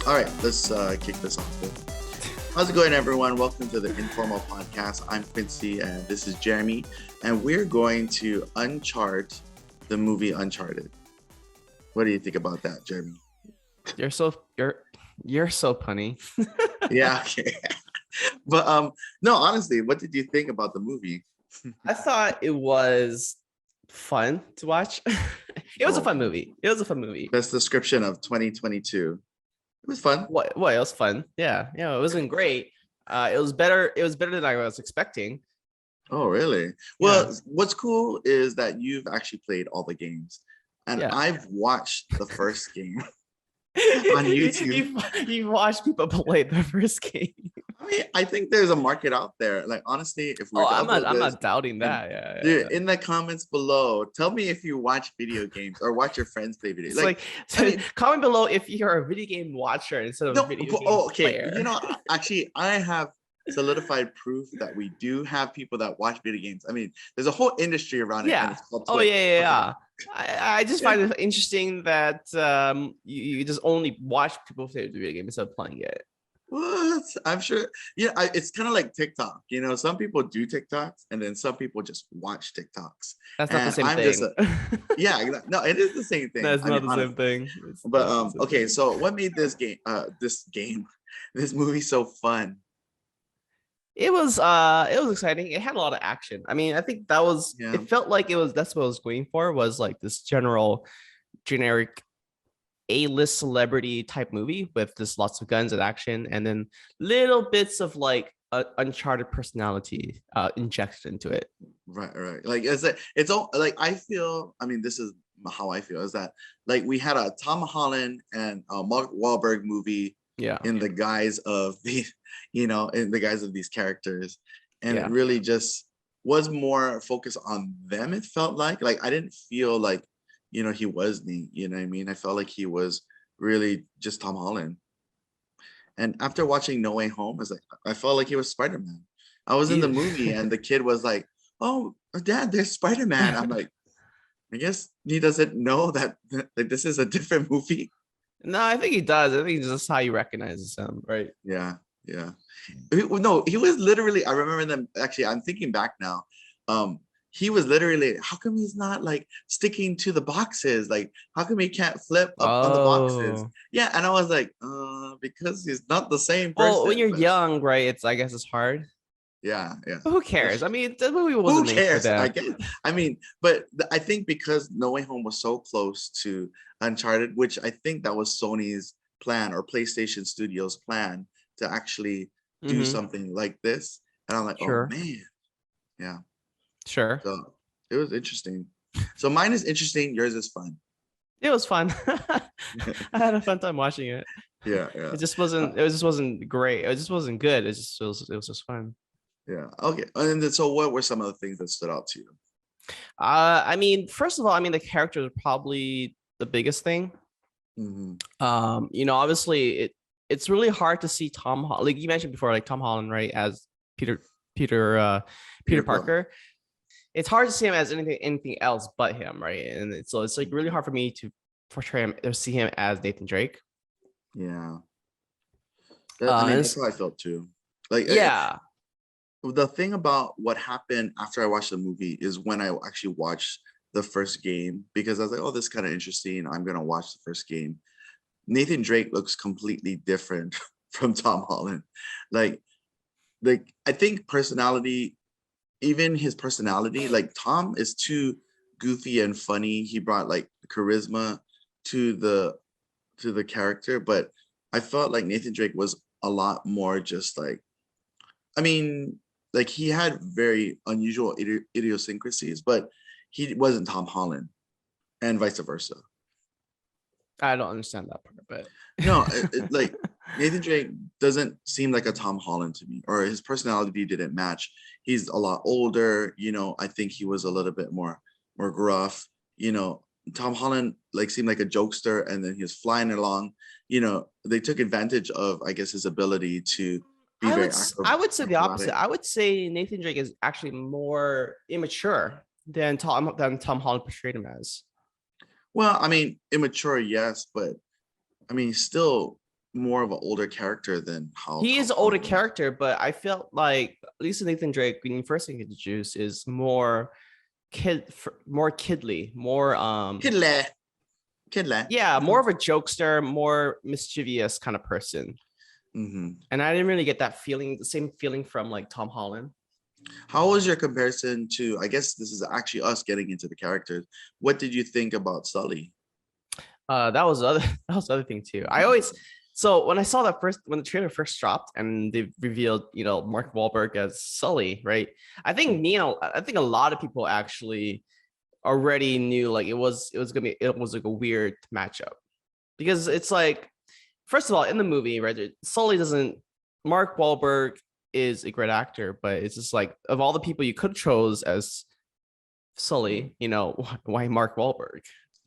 All right, let's kick this off. How's it going, everyone? Welcome to the Informal Podcast. I'm Quincy, and this is Jeremy, and we're going to unchart the movie Uncharted. What do you think about that, Jeremy? You're so punny. Yeah, okay. But no, honestly, what did you think about the movie? I thought it was fun to watch. It was a fun movie. Best description of 2022. It was fun. What? It was fun. Yeah. It wasn't great. It was better. It was better than I was expecting. Oh, really? Well, what's cool is that you've actually played all the games, and I've watched the first game on YouTube. You've watched people play the first game. I mean, I think there's a market out there. Like, honestly, if we're I'm not doubting that. Dude, in the comments below, tell me if you watch video games or watch your friends play video. Comment below if you're a video game watcher instead of a video game player. You know, actually, I have solidified proof that we do have people that watch video games. I mean, there's a whole industry around it. Yeah. I just find it interesting that you just only watch people play the video game instead of playing it. What? I'm sure. Yeah, it's kind of like TikTok. You know, some people do TikToks, and then some people just watch TikToks. That's not the same thing. No, it is the same thing. That's not the same thing. But okay. So, what made this movie so fun? It was exciting. It had a lot of action. I mean, I think that was. Yeah. It felt like that's what I was going for. Was like this generic A-list celebrity type movie with just lots of guns and action, and then little bits of like Uncharted personality injected into it. Right. Like it's all like I feel. I mean, this is how I feel. Is that like we had a Tom Holland and Mark Wahlberg movie. Yeah. In the guise of these characters, and it really just was more focused on them. It felt like I didn't feel like. He was neat. You know what I mean? I felt like he was really just Tom Holland. And after watching No Way Home, I felt like he was Spider-Man. I was in the movie and the kid was like, "Oh, Dad, there's Spider-Man." I'm like, I guess he doesn't know that this is a different movie. No, I think he does. I think it's just how he recognizes him, right? Yeah. No, he was literally. I remember them. Actually, I'm thinking back now. He was literally, how come he's not like sticking to the boxes? Like, how come he can't flip up on the boxes? Yeah, and I was like, because he's not the same person. Well, when you're young, right? I guess it's hard. Yeah. But who cares? I mean, the movie wasn't made for that. I mean, but I think because No Way Home was so close to Uncharted, which I think that was Sony's plan or PlayStation Studios' plan to actually do something like this. And I'm like, oh man, yeah. Sure. So it was interesting. So mine is interesting. Yours is fun. It was fun. I had a fun time watching it. Yeah. It just wasn't. It just wasn't great. It just wasn't good. It was just fun. Yeah. Okay. And then, so what were some of the things that stood out to you? I mean, first of all, the characters are probably the biggest thing. Obviously, it's really hard to see Tom Holland, like you mentioned before, like Tom Holland, right, as Peter Parker. It's hard to see him as anything else but him, right? And so it's like really hard for me to portray him or see him as Nathan Drake. Yeah, that's how I felt too. The thing about what happened after I watched the movie is when I actually watched the first game, because I was like, oh, this is kind of interesting. I'm gonna watch the first game. Nathan Drake looks completely different from Tom Holland. Like I think personality. Even his personality, like Tom is too goofy and funny. He brought like charisma to the character, but I felt like Nathan Drake was a lot more just like, he had very unusual idiosyncrasies, but he wasn't Tom Holland, and vice versa. I don't understand that part, but no, like Nathan Drake doesn't seem like a Tom Holland to me, or his personality didn't match. He's a lot older, I think he was a little bit more gruff. Tom Holland seemed like a jokester, and then he was flying along. They took advantage of, I guess, his ability to be I would say the opposite. I would say Nathan Drake is actually more immature than Tom Holland portrayed him as. Well, immature, yes, but still more of an older character than how He Tom is an older Holland was. character, but I felt like at least Nathan Drake when you first introduced is more more kidly, more Kidley, Kidley. yeah, more of a jokester, more mischievous kind of person. Mm-hmm. And I didn't really get that feeling, the same feeling from like Tom Holland. How was your comparison to? I guess this is actually us getting into the characters. What did you think about Sully? That was the other that was the other thing too. I always so when I saw that first when the trailer first dropped and they revealed, Mark Wahlberg as Sully, right? I think a lot of people actually already knew like it was like a weird matchup because it's like first of all in the movie, right? Sully doesn't Mark Wahlberg is a great actor, but it's just like of all the people you could have chose as Sully, why Mark Wahlberg?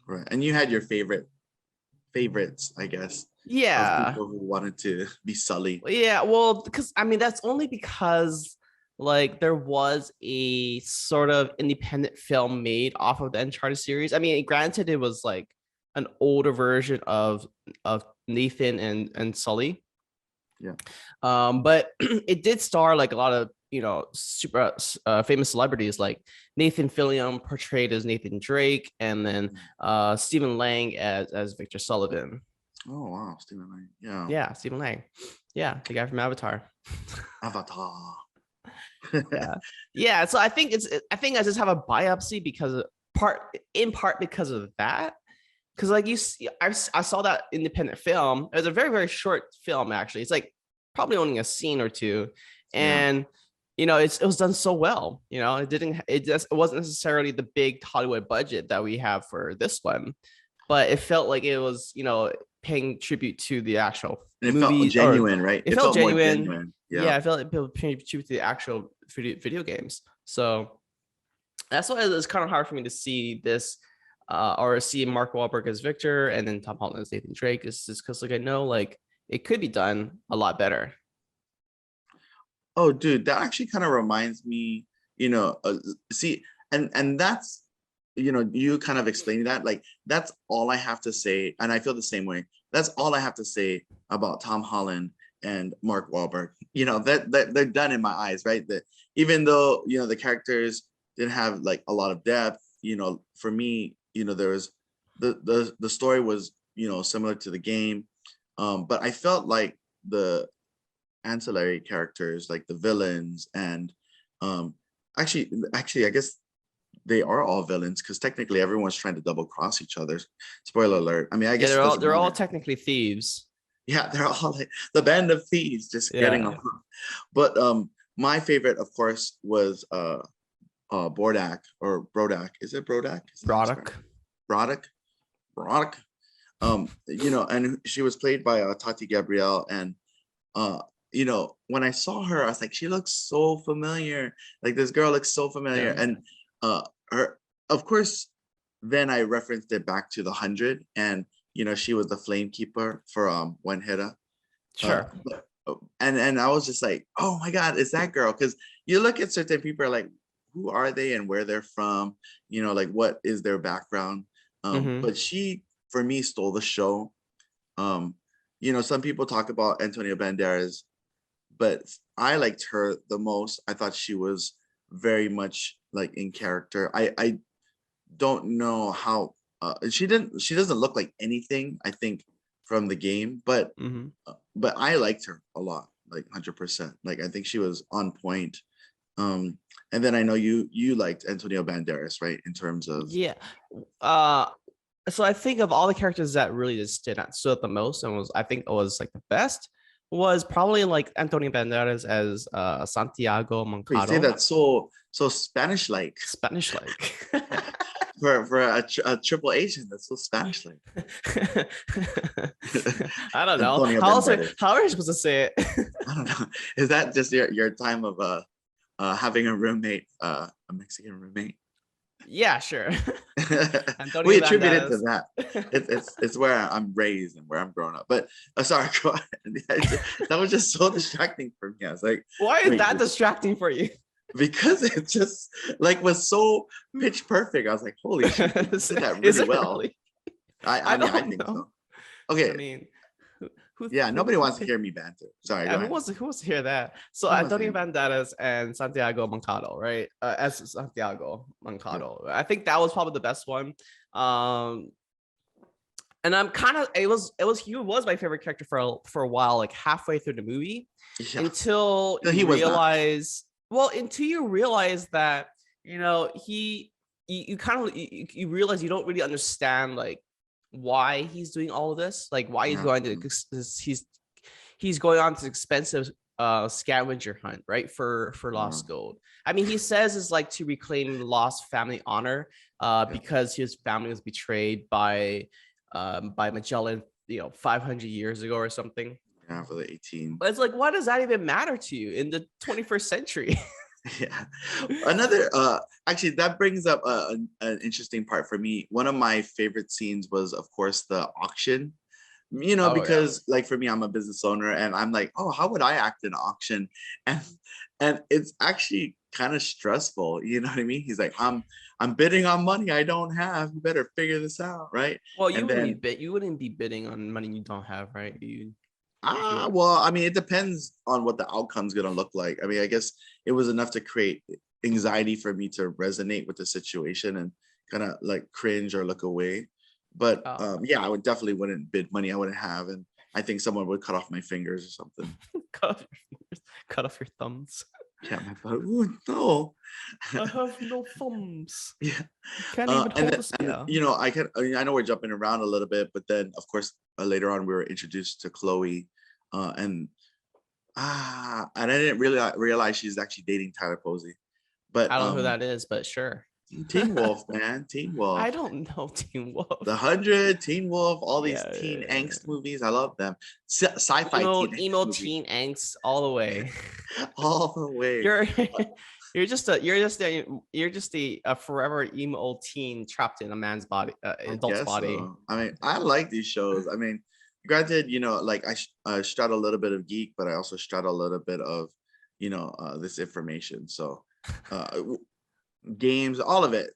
Right, and you had your favorites, I guess, of Yeah. people who wanted to be Sully. Yeah, well, because I mean that's only because like there was a sort of independent film made off of the Uncharted series. I mean, granted, it was like an older version of Nathan and Sully. Yeah. But it did star like a lot of super famous celebrities like Nathan Fillion portrayed as Nathan Drake, and then Stephen Lang as Victor Sullivan. Oh wow, Stephen Lang. Yeah. Yeah, Stephen Lang. Yeah, the guy from Avatar. Avatar. Yeah. Yeah. So I think I just have a biopsy because in part because of that. Because like you see, I saw that independent film. It was a very, very short film, actually. It's like probably only a scene or two. And it was done so well. It wasn't necessarily the big Hollywood budget that we have for this one, but it felt like it was, paying tribute to the actual And it movie. felt genuine, right? It felt more genuine. Yeah. Yeah, I felt it paying tribute to the actual video games. So that's why it's kind of hard for me to see this or see Mark Wahlberg as Victor and then Tom Holland as Nathan Drake. Is just because like I know like it could be done a lot better. Oh, dude, that actually kind of reminds me, see, and that's, you kind of explaining that, like, that's all I have to say. And I feel the same way. That's all I have to say about Tom Holland and Mark Wahlberg. That they're done in my eyes, right? That even though, the characters didn't have like a lot of depth, for me, there was the story was, similar to the game. But I felt like the ancillary characters, like the villains, and actually I guess they are all villains because technically everyone's trying to double cross each other. Spoiler alert. I mean, I guess they're all technically thieves. Yeah, they're all like the band of thieves just getting off. But my favorite, of course, was Bordak or Brodak. Is it Brodak? Broderick. And she was played by Tati Gabrielle, and when I saw her, I was like, she looks so familiar. Like this girl looks so familiar. Yeah. And her, of course, then I referenced it back to the 100, and she was the flame keeper for One Hitta. Sure. And I was just like, oh my God, it's that girl. Because you look at certain people like, who are they and where they're from? Like what is their background? But she, for me, stole the show. Some people talk about Antonio Banderas, but I liked her the most. I thought she was very much like in character. I don't know how she doesn't look like anything, I think, from the game, but I liked her a lot, like 100%. Like I think she was on point. And then I know you liked Antonio Banderas, right? In terms of so I think of all the characters that really just stood out the most and I think it was like the best was probably like Antonio Banderas as Santiago Moncado. You say that so Spanish-like. Spanish-like. for a triple Asian, that's so Spanish-like. I don't know. How are you supposed to say it? I don't know. Is that just your time of having a roommate, a Mexican roommate? Yeah, sure. We attribute it to that. It's where I'm raised and where I'm growing up. But sorry, that was just so distracting for me. I was like, why is that distracting for you? Because it just like was so pitch perfect. I was like, holy shit, did that really well. Really? I think so. Okay. I mean, Yeah, nobody wants to hear me banter. Sorry, go Yeah, who ahead. wants to hear that? So Who wants to Antonio hear me? Banderas and Santiago Mancado, right? As Santiago Yeah. Mancado. I think that was probably the best one. And I'm kind of he was my favorite character for a while, like halfway through the movie, Yeah. until No, you he was not. realize that you kind of you realize you don't really understand like why he's doing all of this, like why he's Yeah. going to he's going on this expensive scavenger hunt, right, for lost gold. I mean, he says it's like to reclaim lost family honor because his family was betrayed by Magellan, 500 years ago or something. Yeah, for the 18. But it's like, why does that even matter to you in the 21st century? Yeah. Another actually that brings up an interesting part for me. One of my favorite scenes was of course the auction. Because like for me, I'm a business owner and I'm like, oh, how would I act in auction? And it's actually kind of stressful. You know what I mean? He's like, I'm bidding on money I don't have. You better figure this out, right? Well, And then you wouldn't be bidding on money you don't have, right? well, I mean, it depends on what the outcome's gonna look like. I mean, I guess it was enough to create anxiety for me to resonate with the situation and kind of like cringe or look away. But yeah, I would definitely wouldn't bid money I wouldn't have, and I think someone would cut off my fingers or something. Cut off your thumbs. Yeah, my thought. Oh no, I have no thumbs. Yeah, Can't even hold a spear. I know we're jumping around a little bit, but then of course later on we were introduced to Chloe, and I didn't really realize she's actually dating Tyler Posey, but I don't know who that is, but sure. Teen Wolf, man, Teen Wolf. I don't know Teen Wolf. The 100, Teen Wolf, all these teen angst movies. I love them. Sci-fi emo teen angst all the way. All the way. You're just a forever emo old teen trapped in a man's body, adult's body. So. I mean, I like these shows. I mean, granted, like I straddle a little bit of geek, but I also straddle a little bit of, this information. So, games, all of it.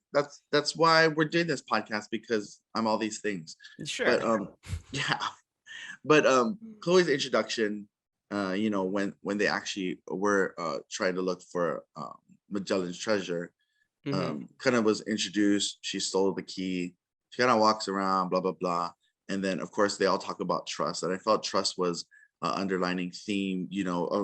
That's why we're doing this podcast, because I'm all these things. Sure. But yeah. But Chloe's introduction, when they actually were trying to look for Magellan's treasure, kind of was introduced. She stole the key. She kind of walks around, blah blah blah, and then of course they all talk about trust. And I felt trust was an underlining theme,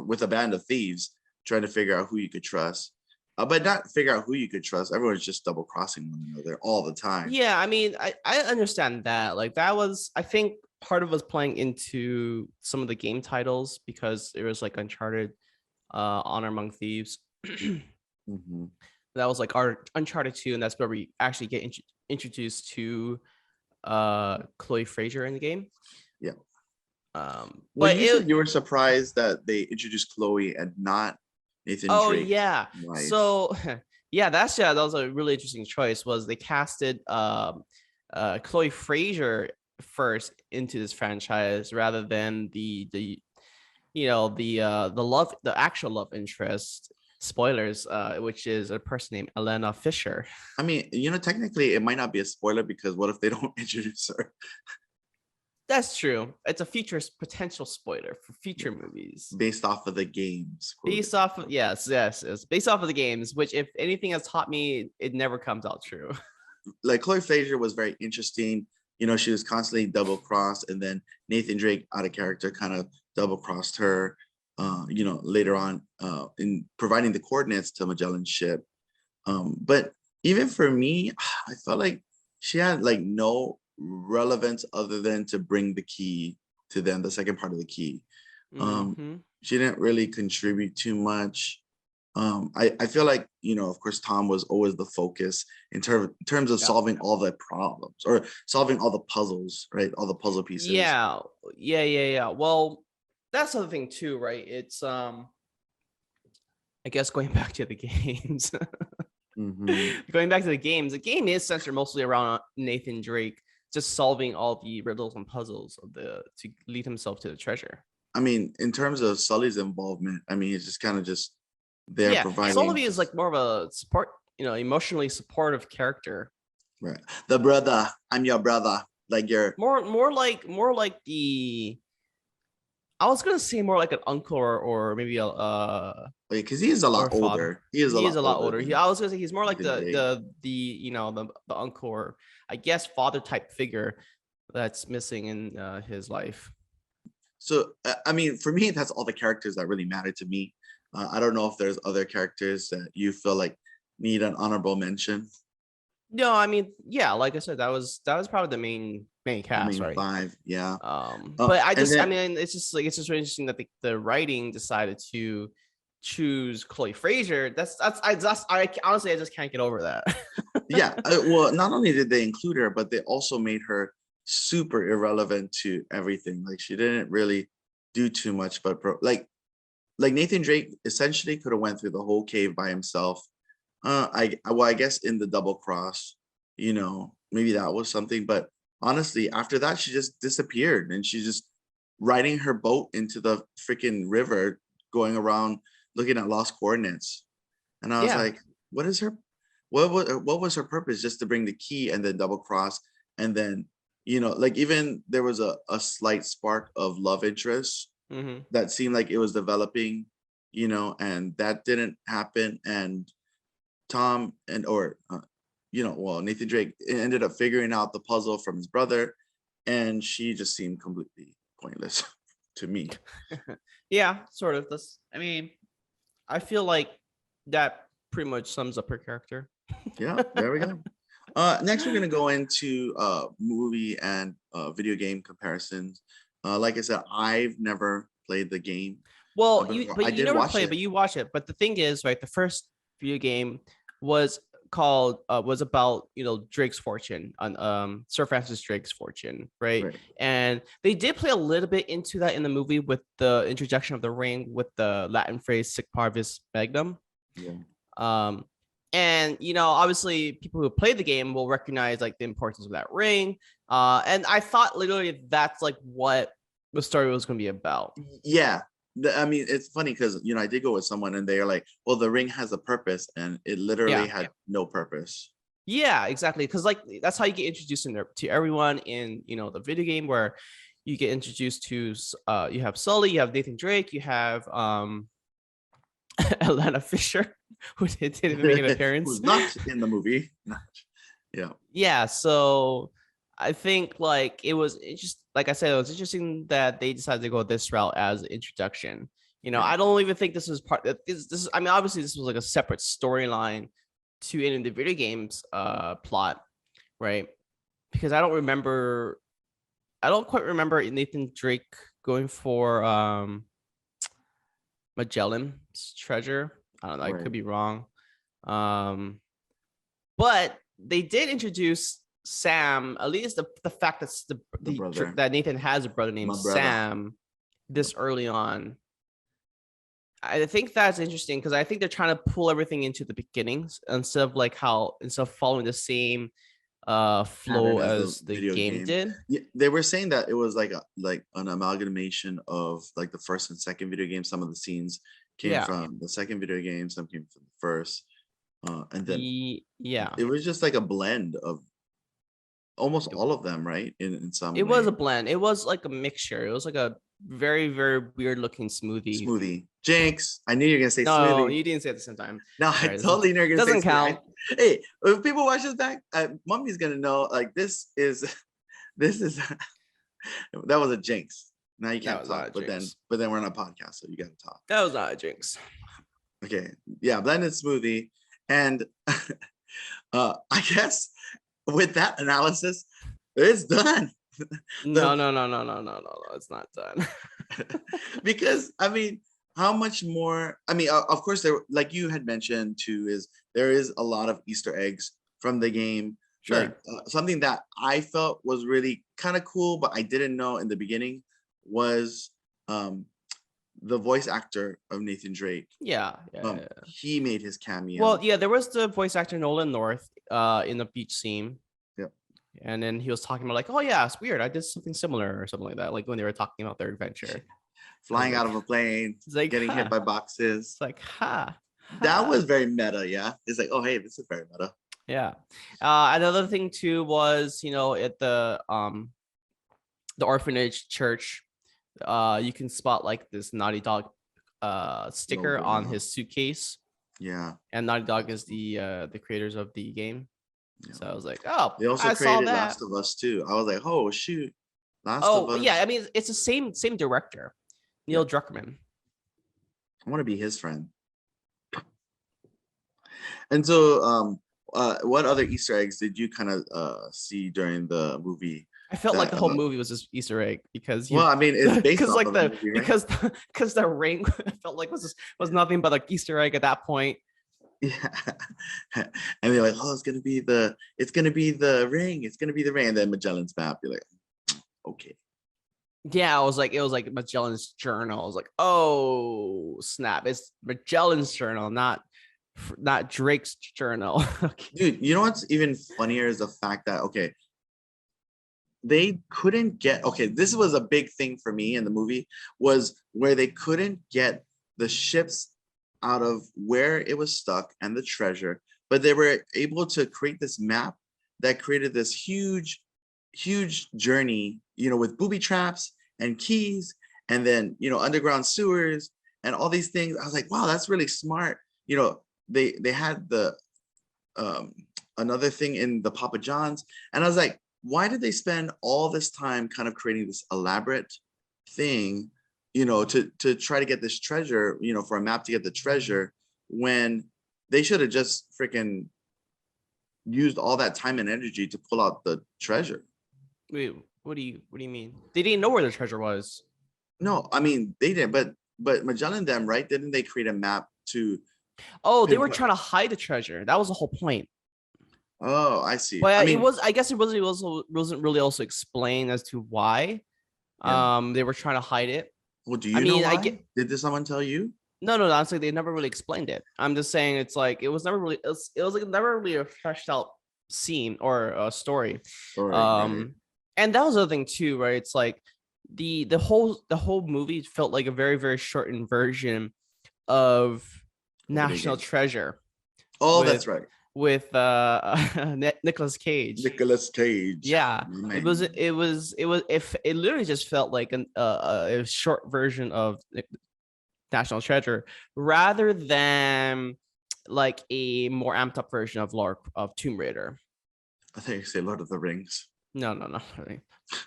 with a band of thieves trying to figure out who you could trust. But not figure out who you could trust. Everyone's just double crossing one another all the time. Yeah, I mean, I understand that. Like that was, I think, part of us playing into some of the game titles, because it was like Uncharted, Honor Among Thieves. That was like our Uncharted 2, and that's where we actually get introduced to Chloe Fraser in the game. Yeah. But you said you were surprised that they introduced Chloe and not Nathan Drake. Yeah. Wife. So yeah, that was a really interesting choice. Was they casted Chloe Fraser first into this franchise rather than the actual love interest, spoilers, which is a person named Elena Fisher. I mean, technically it might not be a spoiler, because what if they don't introduce her? That's true. It's a potential spoiler for future movies based off of the games. Based off of yes, based off of the games. Which, if anything has taught me, it never comes out true. Like Chloe Fraser was very interesting. She was constantly double crossed, and then Nathan Drake, out of character, kind of double crossed her. Later on, in providing the coordinates to Magellan's ship. But even for me, I felt like she had like no relevance other than to bring the key to them, the second part of the key. She didn't really contribute too much. I feel like, of course, Tom was always the focus in terms of solving all the problems, or solving all the puzzles, right? All the puzzle pieces. Yeah. Well, that's the other thing too, right? It's I guess going back to the games. Going back to the games, the game is centered mostly around Nathan Drake just solving all the riddles and puzzles to lead himself to the treasure. I mean, in terms of Sully's involvement, I mean, he's just kind of just there providing. Sully is like more of a support, emotionally supportive character. Right. The brother, I'm your brother. Like you're more like the I was gonna say more like an uncle or maybe a because he is a or lot a father. older. He is a He is lot a lot older older. than I was gonna say he's more like Nathan Drake. the uncle or I guess father type figure that's missing in his life. So I mean, for me, that's all the characters that really matter to me. I don't know if there's other characters that you feel like need an honorable mention. No, I mean, yeah, like I said, that was probably the main The cast, main right? five, yeah. But And I then mean, it's just really interesting that the writing decided to choose Chloe Fraser. I honestly I just can't get over that. yeah, well, not only did they include her, but they also made her super irrelevant to everything. Like she didn't really do too much, but like Nathan Drake essentially could have went through the whole cave by himself. I guess in the double cross, maybe that was something, but honestly, after that, she just disappeared and she's just riding her boat into the freaking river, going around looking at lost coordinates. And I was Yeah, like, what is her, what was her purpose? Just to bring the key and then double cross. And then, like even there was a slight spark of love interest mm-hmm. that seemed like it was developing, and that didn't happen. And Tom well, Nathan Drake ended up figuring out the puzzle from his brother, and she just seemed completely pointless to me. Yeah, sort of. This, I mean, I feel like that pretty much sums up her character. Yeah, there we go. Next, we're gonna go into movie and video game comparisons. Like I said, I've never played the game, Well, but but I you did never watch play, it. but you watch it. But the thing is, right? The first video game was called was about Drake's fortune on Sir Francis Drake's fortune, right? Right. And they did play a little bit into that in the movie with the introduction of the ring with the Latin phrase "Sic Parvis Magnum." Yeah. Um, and obviously, people who play the game will recognize like the importance of that ring. And I thought literally that's like what the story was going to be about. Yeah. I mean, it's funny because I did go with someone and they're like, well, the ring has a purpose, and it literally Yeah. had no purpose. Yeah, exactly. Because like that's how you get introduced to everyone in the video game, where you get introduced to you have Sully, you have Nathan Drake, you have Atlanta Fisher, who didn't even make an appearance. Who's not in the movie. Yeah. Yeah, so I think like it was just like I said, it was interesting that they decided to go this route as an introduction. Yeah. I don't even think this was part of this is I mean, obviously this was like a separate storyline to any of the video games plot, right? Because I don't quite remember Nathan Drake going for Magellan's treasure. I don't know, I could be wrong. But they did introduce Sam, at least the fact that that Nathan has a brother named Sam this early on. I think that's interesting because I think they're trying to pull everything into the beginnings instead of following the same flow as the game did. Yeah, they were saying that it was like an amalgamation of like the first and second video game. Some of the scenes came from the second video game, some came from the first. And then it was just like a blend of almost all of them, right? In some it was a blend. It was like a mixture. It was like a very, very weird looking smoothie. Jinx. I knew you were gonna say no, smoothie. No, you didn't say it at the same time. No, I totally knew you're gonna say doesn't count. Hey, if people watch this back, Mummy's gonna know like this is that was a jinx. Now you can't talk, but then we're on a podcast, so you gotta talk. That was not a jinx. Okay. Yeah, blended smoothie. And I guess with that analysis, it's done. No, it's not done. Because I mean, how much more? I mean, of course, there, like you had mentioned too, there is a lot of Easter eggs from the game. Sure. Like something that I felt was really kind of cool, but I didn't know in the beginning was the voice actor of Nathan Drake. Yeah. He made his cameo. Well, yeah, there was the voice actor Nolan North in the beach scene. Yep. And then he was talking about like, oh yeah, it's weird. I did something similar or something like that. Like when they were talking about their adventure. Flying out of a plane, like, getting hit by boxes. It's like, That was very meta, yeah. It's like, oh hey, this is very meta. Yeah. Another thing too was, at the orphanage church, You can spot like this Naughty Dog sticker Logo, on yeah. his suitcase, Yeah. and Naughty Dog is the creators of the game. Yeah. So I was like, oh, They also I saw created that. Last of Us too. I was like, oh shoot, Last of Oh Us. yeah, I mean it's the same director, Neil Druckmann. I want to be his friend. And so, what other Easter eggs did you kind of see during the movie? I felt like the whole movie was just Easter egg because well, I mean, it's based off like of the movie, right? because the ring felt like was nothing but like Easter egg at that point. Yeah, and they're like, oh, it's gonna be the ring, and then Magellan's map. You're like, okay. Yeah, it was like Magellan's journal. I was like, oh snap! It's Magellan's journal, not Drake's journal. Dude, you know what's even funnier is the fact that they couldn't get this was a big thing for me in the movie, was where they couldn't get the ships out of where it was stuck and the treasure, but they were able to create this map that created this huge journey, with booby traps and keys, and then underground sewers and all these things. I was like, wow, that's really smart. They had the another thing in the Papa John's, and I was like, why did they spend all this time kind of creating this elaborate thing, to try to get this treasure, for a map to get the treasure, when they should have just freaking used all that time and energy to pull out the treasure? Wait, what do you mean? They didn't know where the treasure was. No, I mean they didn't, but Magellan them, right? Didn't they create a map to? Oh, they were trying to hide the treasure. That was the whole point. Oh, I see. But I mean, I guess it wasn't really also explained as to why they were trying to hide it. Well, do you know why? Did someone tell you? No, honestly, they never really explained it. I'm just saying it's like it was never really like never really a fleshed out scene or a story. Right. And that was the other thing too, right? It's like the whole movie felt like a very, very shortened version of National Treasure. Oh, that's right. With Nicolas Cage. Yeah, it literally just felt like a short version of National Treasure rather than like a more amped up version of Tomb Raider. I think you say Lord of the Rings. No.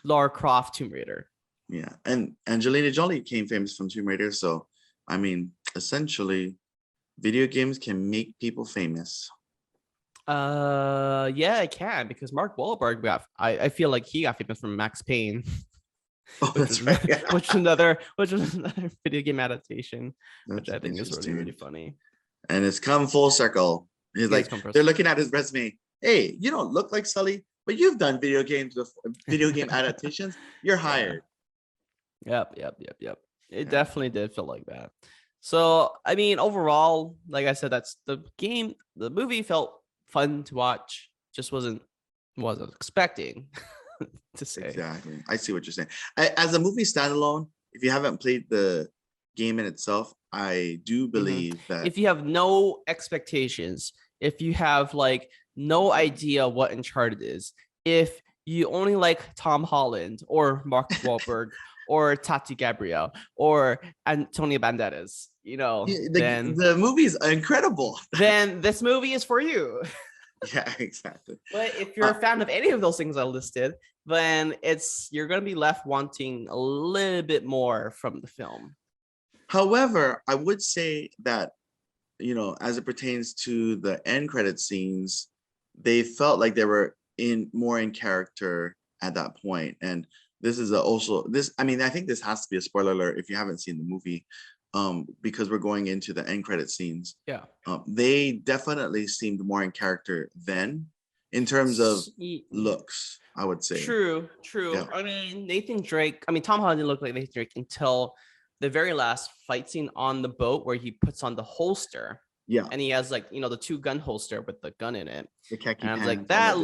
Lara Croft Tomb Raider. Yeah, and Angelina Jolie became famous from Tomb Raider, so I mean, essentially, video games can make people famous. Yeah, I can, because Mark Wahlberg I feel like he got famous from Max Payne. Oh, that's right. which was another video game adaptation, which I think is really, really funny. And it's come full circle. He's like, they're looking at his resume. Hey, you don't look like Sully, but you've done video game adaptations. You're hired. Yep. It definitely did feel like that. So, I mean, overall, like I said, that's the game. The movie felt fun to watch. Just wasn't expecting to say. Exactly. I see what you're saying. As a movie standalone, if you haven't played the game in itself, I do believe that if you have no expectations, if you have like no idea what Uncharted is, if you only like Tom Holland or Mark Wahlberg or Tati Gabrielle or Antonio Banderas, then the movie is incredible. Then this movie is for you. Yeah, exactly. But if you're a fan of any of those things I listed, then you're going to be left wanting a little bit more from the film. However, I would say that, as it pertains to the end credit scenes, they felt like they were more in character at that point. And this is I think this has to be a spoiler alert if you haven't seen the movie, because we're going into the end credit scenes. Yeah. They definitely seemed more in character then in terms of looks, I would say. True. Yeah. I mean, Tom Holland didn't look like Nathan Drake until the very last fight scene on the boat where he puts on the holster. Yeah. And he has like, the 2-gun holster with the gun in it. The khaki and I was like, that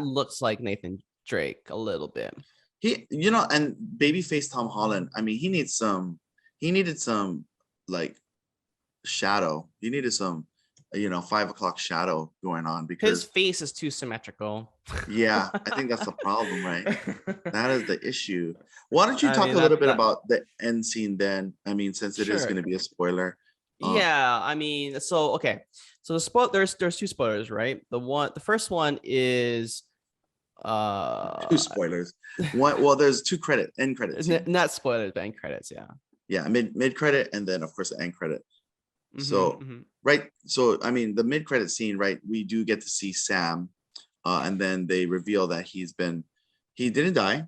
looks like Nathan Drake a little bit. He, and babyface Tom Holland, I mean, he needed some like shadow. He needed some 5 o'clock shadow going on His because face is too symmetrical. yeah, I think that's the problem, right? That is the issue. Why don't you I talk mean a little bit that about the end scene then? I mean, since it is sure. going to be a spoiler. Yeah, I mean, so okay. So there's two spoilers, right? The first one is Two spoilers. One, well, there's two end credit scene. not spoilers, but end credits, yeah. Yeah, mid credit, and then of course the end credit. So Mm-hmm. right, so I mean the mid credit scene, right? We do get to see Sam, and then they reveal that he didn't die.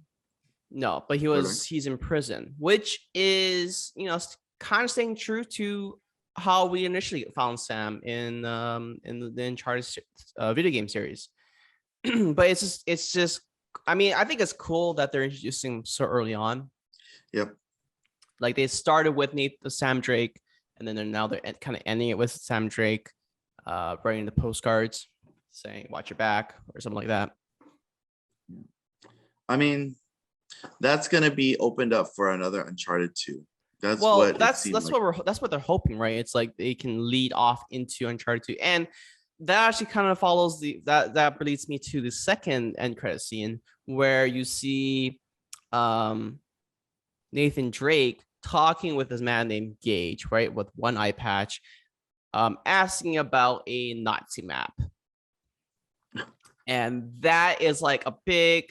No, but he's in prison, which is kind of staying true to how we initially found Sam in the Uncharted video game series. But it's just I mean, I think it's cool that they're introducing him so early on. Yep. Like they started with Sam Drake, and then they're kind of ending it with Sam Drake, writing the postcards saying "Watch your back" or something like that. I mean, that's gonna be opened up for another Uncharted 2. That's what they're hoping, right? It's like they can lead off into Uncharted 2, and that actually kind of follows that leads me to the second end credit scene where you see Nathan Drake talking with this man named Gage, right, with one eye patch, asking about a Nazi map, and that is like a big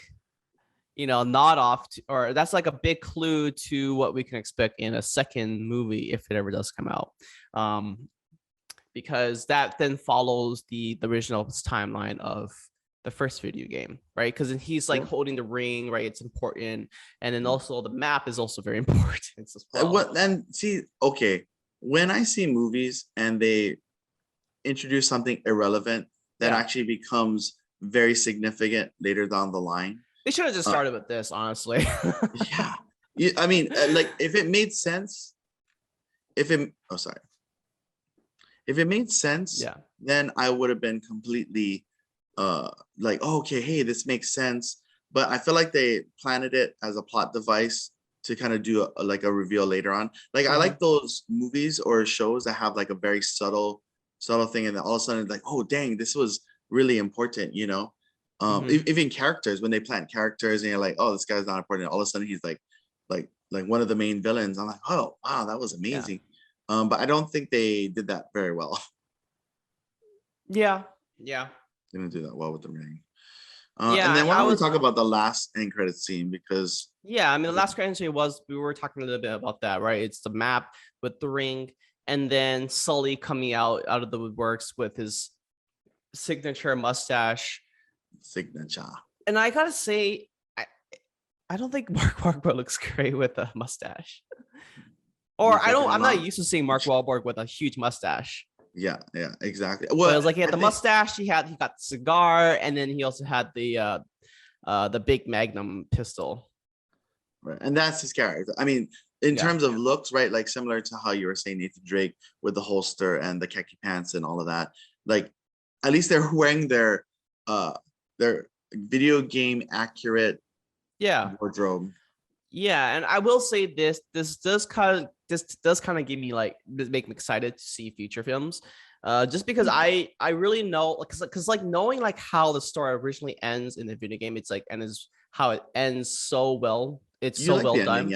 nod off or that's like a big clue to what we can expect in a second movie if it ever does come out, because that then follows the original timeline of the first video game, right? Because he's like holding the ring, right? It's important, and then also the map is also very important as well. Okay, when I see movies and they introduce something irrelevant that actually becomes very significant later down the line. They should have just started with this, honestly. Yeah. I mean, like if it made sense, if it made sense, then I would have been completely like, oh, okay, hey, this makes sense. But I feel like they planted it as a plot device to kind of do a reveal later on. Like I like those movies or shows that have like a very subtle thing, and then all of a sudden it's like, oh dang, this was really important, even characters, when they plant characters and you're like, oh, this guy's not important, all of a sudden he's like one of the main villains. I'm like, oh wow, that was amazing. But I don't think they did that very well. Yeah. They didn't do that well with the ring. Yeah, and then why don't we talk about the last end credit scene, because I mean the last credit scene we were talking a little bit about that, right? It's the map with the ring, and then Sully coming out of the woodworks with his signature mustache. And I gotta say, I don't think Mark Wahlberg looks great with a mustache. Or I'm not used to seeing Mark Wahlberg with a huge mustache. Yeah, exactly. Well, it was like he had the mustache, he got the cigar, and then he also had the big Magnum pistol. Right, and that's his character. I mean, in terms of looks, right? Like similar to how you were saying Nathan Drake with the holster and the khaki pants and all of that. Like, at least they're wearing their video game accurate wardrobe. Yeah, and I will say this does kind of give me make me excited to see future films, just because I really know, because like knowing like how the story originally ends in the video game, it's like, and is how it ends so well. It's so well done.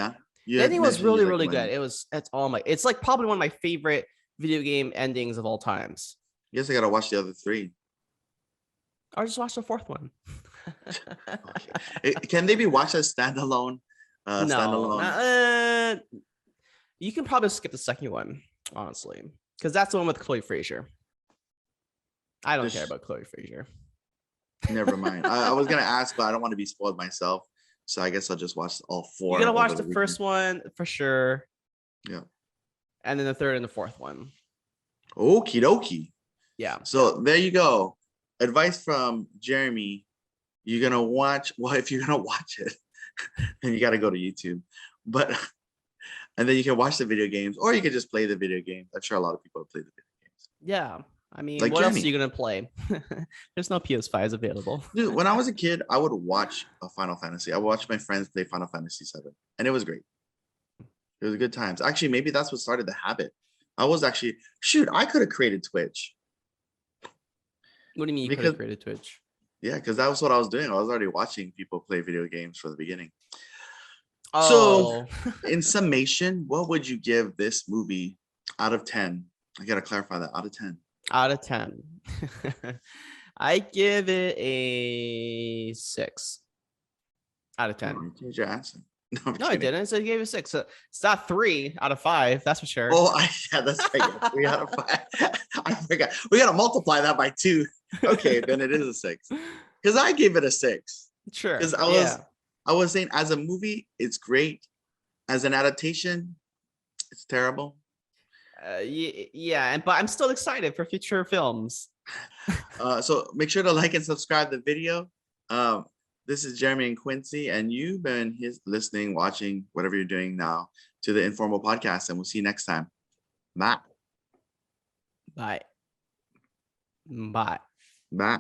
The ending was really good. It's like probably one of my favorite video game endings of all times. I guess I gotta watch the other three. Or just watch the fourth one. Okay. Can they be watched as standalone? No. You can probably skip the second one, honestly, because that's the one with Chloe Frazier. I don't care about Chloe Frazier. Never mind. I was gonna ask, but I don't want to be spoiled myself, so I guess I'll just watch all four. You're gonna watch the first one for sure. Yeah. And then the third and the fourth one. Okie dokie. Yeah. So there you go. Advice from Jeremy. You're gonna watch. Well, if you're gonna watch it, then you gotta go to YouTube. But and then you can watch the video games, or you can just play the video games. I'm sure a lot of people play the video games. Yeah. I mean, like what else are you gonna play? There's no PS5s available. Dude, when I was a kid, I would watch a Final Fantasy. I would watch my friends play Final Fantasy 7, and it was great. It was good times. Actually, maybe that's what started the habit. I was actually I could have created Twitch. What do you mean you because couldn't create a Twitch? yeah, because that was what I was doing. I was already watching people play video games from the beginning. So, Oh, in summation, what would you give this movie out of 10? I gotta clarify that, out of 10. out of 10. I give it a 6 out of 10. Oh, you changed your answer. No, I'm No, I kidding. didn't. So I gave it a 6. So it's not 3 out of 5. That's for sure. Oh, yeah, that's right. Yeah, 3 out of 5. I forgot. We gotta multiply that by 2. Okay, then it is a 6. Because I gave it a 6. Sure. Because Yeah. I was saying, as a movie, it's great. As an adaptation, it's terrible. Yeah, but I'm still excited for future films. So make sure to like and subscribe the video. This is Jeremy and Quincy, and you've been listening, watching, whatever you're doing now, to the Informal Podcast, and we'll see you next time. Bye. Bye. Bye. Bye.